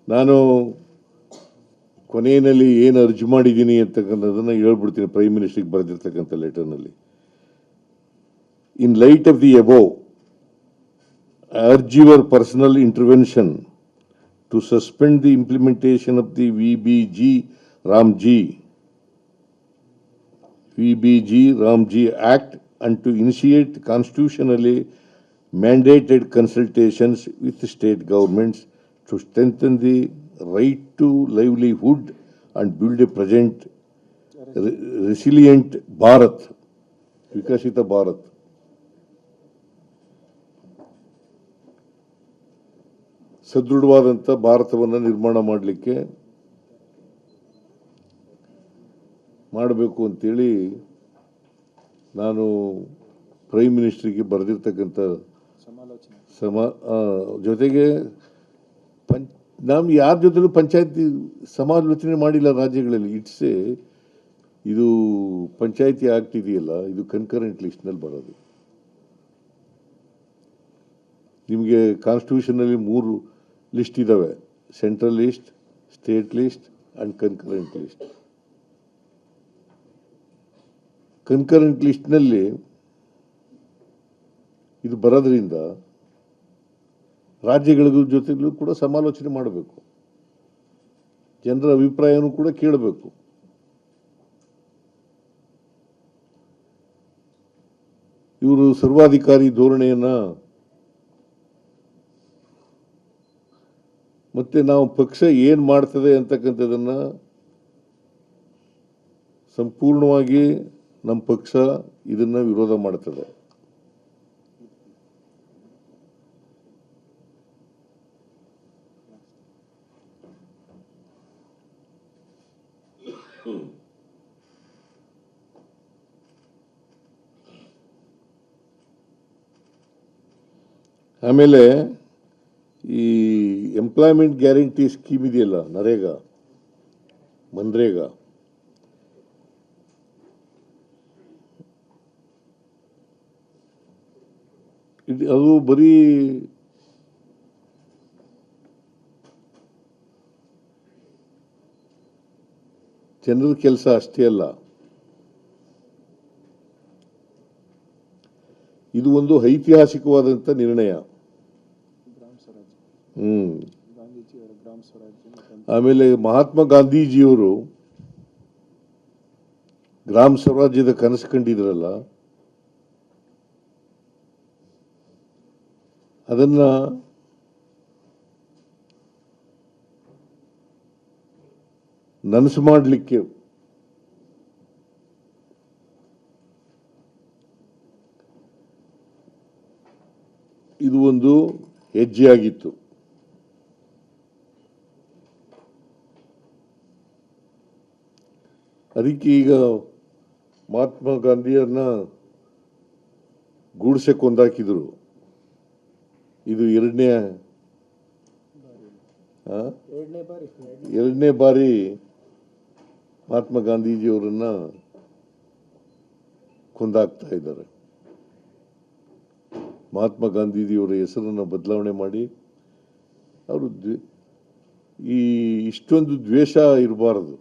ನಾನು ಕೊನೆಯಲ್ಲಿ ಏನು ಅರ್ಜಿ ಮಾಡಿದ್ದೀನಿ ಅಂತಕ್ಕಂಥದ್ದನ್ನು ಹೇಳ್ಬಿಡ್ತೀನಿ. ಪ್ರೈಮ್ ಮಿನಿಸ್ಟರ್ಗೆ ಬರೆದಿರ್ತಕ್ಕಂಥ ಲೆಟರ್ನಲ್ಲಿ, in light of the above, I urge your personal intervention to suspend the implementation of the VBG-Ramji Act and to initiate constitutionally mandated consultations with state governments to strengthen the right to livelihood and build a present resilient Bharat, Vikasita Bharat. ಸದೃಢವಾದಂಥ ಭಾರತವನ್ನು ನಿರ್ಮಾಣ ಮಾಡಬೇಕು ಅಂತೇಳಿ ನಾನು prime ಮಿನಿಸ್ಟ್ರಿಗೆ ಬರೆದಿರ್ತಕ್ಕಂಥ ಜೊತೆಗೆ ನಾವು ಯಾರ ಜೊತೆಲೂ ಪಂಚಾಯತಿ ಸಮಾಲೋಚನೆ ಮಾಡಿಲ್ಲ ರಾಜ್ಯಗಳಲ್ಲಿ. ಇದು ಪಂಚಾಯತಿ ಆಕ್ಟ್ ಇದೆಯಲ್ಲ, ಇದು ಕನ್ಕರೆಂಟ್ ಲಿಸ್ಟ್ನಲ್ಲಿ ಬರೋದು. ನಿಮಗೆ ಕಾನ್ಸ್ಟಿಟ್ಯೂಷನಲ್ಲಿ 3 ಲಿಸ್ಟ್ ಇದ್ದಾವೆ: central list, state list and concurrent list. Concurrent ಲಿಸ್ಟ್ನಲ್ಲಿ ಇದು ಬರೋದ್ರಿಂದ ರಾಜ್ಯಗಳ ಜೊತೆಲೂ ಕೂಡ ಸಮಾಲೋಚನೆ ಮಾಡಬೇಕು, ಜನರ ಅಭಿಪ್ರಾಯನೂ ಕೂಡ ಕೇಳಬೇಕು. ಇವರು ಸರ್ವಾಧಿಕಾರಿ ಧೋರಣೆಯನ್ನು ಮತ್ತೆ ನಾವು ಪಕ್ಷ ಏನು ಮಾಡ್ತದೆ ಅಂತಕ್ಕಂಥದ್ದನ್ನು ಸಂಪೂರ್ಣವಾಗಿ ನಮ್ಮ ಪಕ್ಷ ಇದನ್ನು ವಿರೋಧ ಮಾಡ್ತದೆ. ಆಮೇಲೆ ಈ ಎಂಪ್ಲಾಯ್ಮೆಂಟ್ ಗ್ಯಾರಂಟಿ ಸ್ಕೀಮ್ ಇದೆಯಲ್ಲ, ಮನ್ರೇಗಾ, ಅದು ಬರೀ ಜನರ ಕೆಲಸ ಅಷ್ಟೇ ಅಲ್ಲ, ಇದು ಒಂದು ಐತಿಹಾಸಿಕವಾದಂಥ ನಿರ್ಣಯ. ಆಮೇಲೆ ಮಹಾತ್ಮ ಗಾಂಧೀಜಿಯವರು ಗ್ರಾಮ ಸ್ವರಾಜ್ಯದ ಕನಸು ಕಂಡಿದ್ರಲ್ಲ, ಅದನ್ನ ನನಸು ಮಾಡಲಿಕ್ಕೆ ಇದು ಒಂದು ಹೆಜ್ಜೆಯಾಗಿತ್ತು. ಅದಕ್ಕೆ ಈಗ ಮಹಾತ್ಮ ಗಾಂಧಿಯನ್ನ ಗೂಡ್ಸೆ ಕೊಂದಾಕಿದ್ರು. ಇದು ಎರಡನೇ ಬಾರಿ ಮಹಾತ್ಮ ಗಾಂಧೀಜಿಯವರನ್ನ ಕೊಂದಾಕ್ತಾ ಇದ್ದಾರೆ. ಮಹಾತ್ಮ ಗಾಂಧೀಜಿಯವರ ಹೆಸರನ್ನು ಬದಲಾವಣೆ ಮಾಡಿ, ಅವರು ಇಷ್ಟೊಂದು ದ್ವೇಷ ಇರಬಾರದು.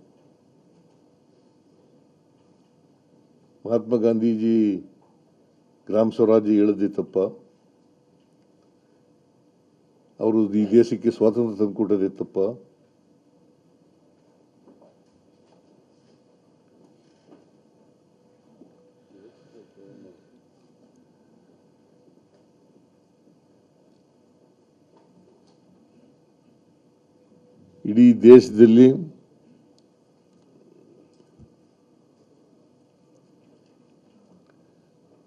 ಮಹಾತ್ಮ ಗಾಂಧೀಜಿ ಗ್ರಾಮ ಸ್ವರಾಜ್ಯ ಹೇಳದೆ ತಪ್ಪ, ಅವರು ಈ ದೇಶಕ್ಕೆ ಸ್ವಾತಂತ್ರ್ಯ ತಂದುಕೊಟ್ಟದೆ ತಪ್ಪ. ಇಡೀ ದೇಶದಲ್ಲಿ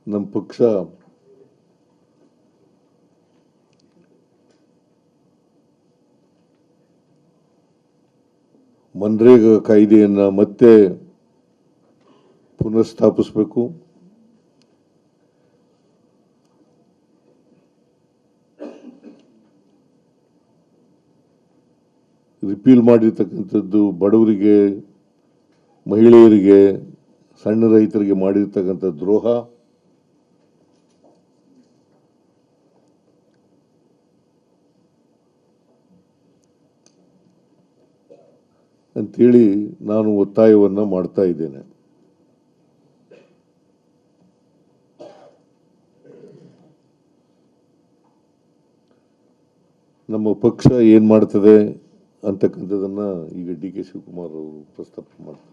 ನಮ್ಮ ಪಕ್ಷ ಮನ್ರೇಗಾ ಕಾಯ್ದೆಯನ್ನು ಮತ್ತೆ ಪುನಃಸ್ಥಾಪಿಸಬೇಕು. ರಿಪೀಲ್ ಮಾಡಿರ್ತಕ್ಕಂಥದ್ದು ಬಡವರಿಗೆ, ಮಹಿಳೆಯರಿಗೆ, ಸಣ್ಣ ರೈತರಿಗೆ ಮಾಡಿರ್ತಕ್ಕಂಥ ದ್ರೋಹ. ಅಂಥೇಳಿ ನಾನು ಒತ್ತಾಯವನ್ನು ಮಾಡ್ತಾ ಇದ್ದೇನೆ. ನಮ್ಮ ಪಕ್ಷ ಏನು ಮಾಡ್ತದೆ ಅಂತಕ್ಕಂಥದ್ದನ್ನು ಈಗ ಡಿ ಕೆ ಶಿವಕುಮಾರ್ ಅವರು ಪ್ರಸ್ತಾಪ ಮಾಡ್ತಾರೆ.